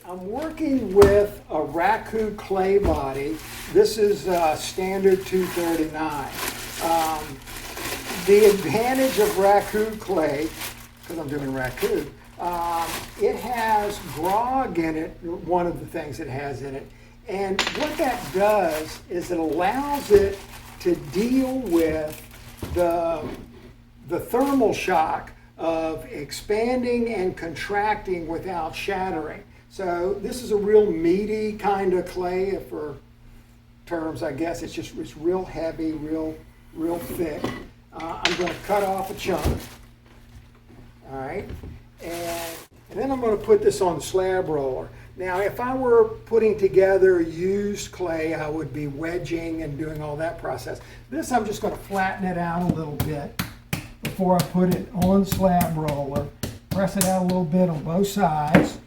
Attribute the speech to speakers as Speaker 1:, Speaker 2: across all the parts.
Speaker 1: I'm working with a Raku clay body. This is standard 239. The advantage of Raku clay, because I'm doing Raku, it has grog in it, one of the things it has in it. And what that does is it allows it to deal with the thermal shock of expanding and contracting without shattering. So this is a real meaty kind of clay, for terms, I guess. It's real heavy, real thick. I'm going to cut off a chunk. All right, and then I'm going to put this on the slab roller. Now, if I were putting together used clay, I would be wedging and doing all that process. This, I'm just going to flatten it out a little bit before I put it on slab roller. Press it out a little bit on both sides.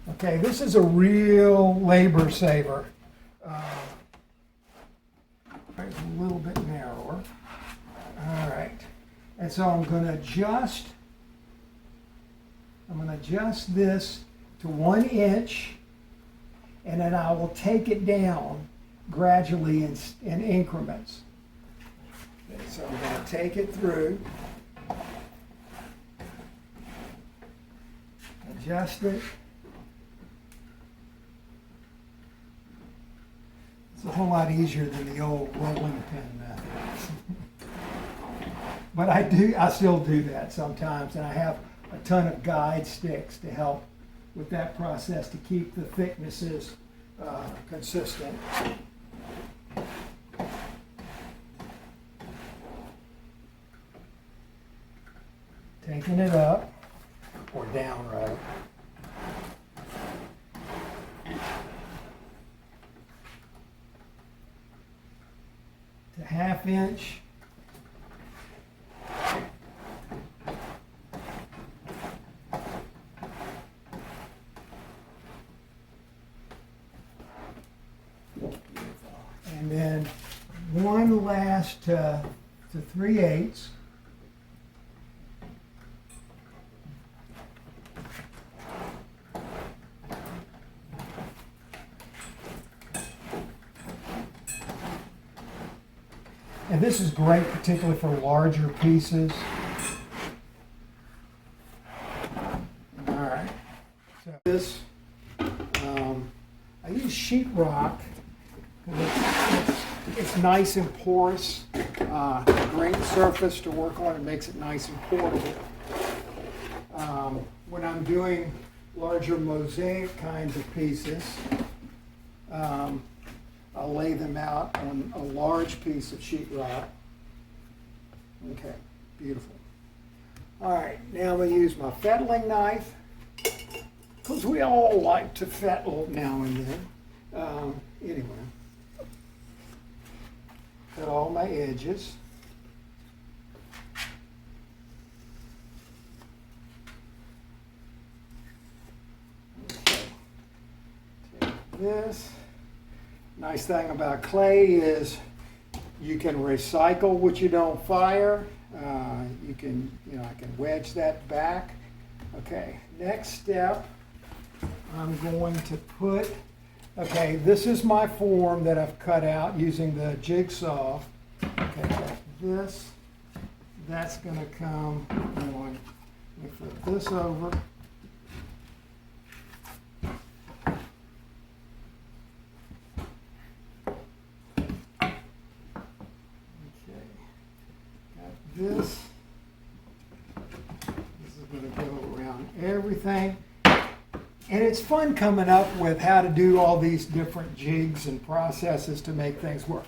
Speaker 1: Okay, this is a real labor saver. It's a little bit narrower. All right, and so I'm going to adjust this to 1 inch, and then I will take it down gradually in increments. Okay, so I'm going to take it through, adjust it. It's a whole lot easier than the old rolling pin method. But I still do that sometimes, and I have a ton of guide sticks to help with that process to keep the thicknesses consistent. Taking it up, or down rather. To 1/2 inch. And then 1 last to 3/8. And this is great, particularly for larger pieces. All right. So this, I use sheetrock. It's nice and porous, great surface to work on. It makes it nice and portable. When I'm doing larger mosaic kinds of pieces, I'll lay them out on a large piece of sheetrock. Okay, beautiful. All right, now I'm going to use my fettling knife, because we all like to fettle now and then. Anyway. Cut all my edges. Okay. Take this. Nice thing about clay is you can recycle what you don't fire. I can wedge that back. Okay, next step, I'm going to put. Okay, this is my form that I've cut out using the jigsaw. Okay, got this. That's going to come on. Let me flip this over. Okay, got this. This is going to go around everything. And it's fun coming up with how to do all these different jigs and processes to make things work.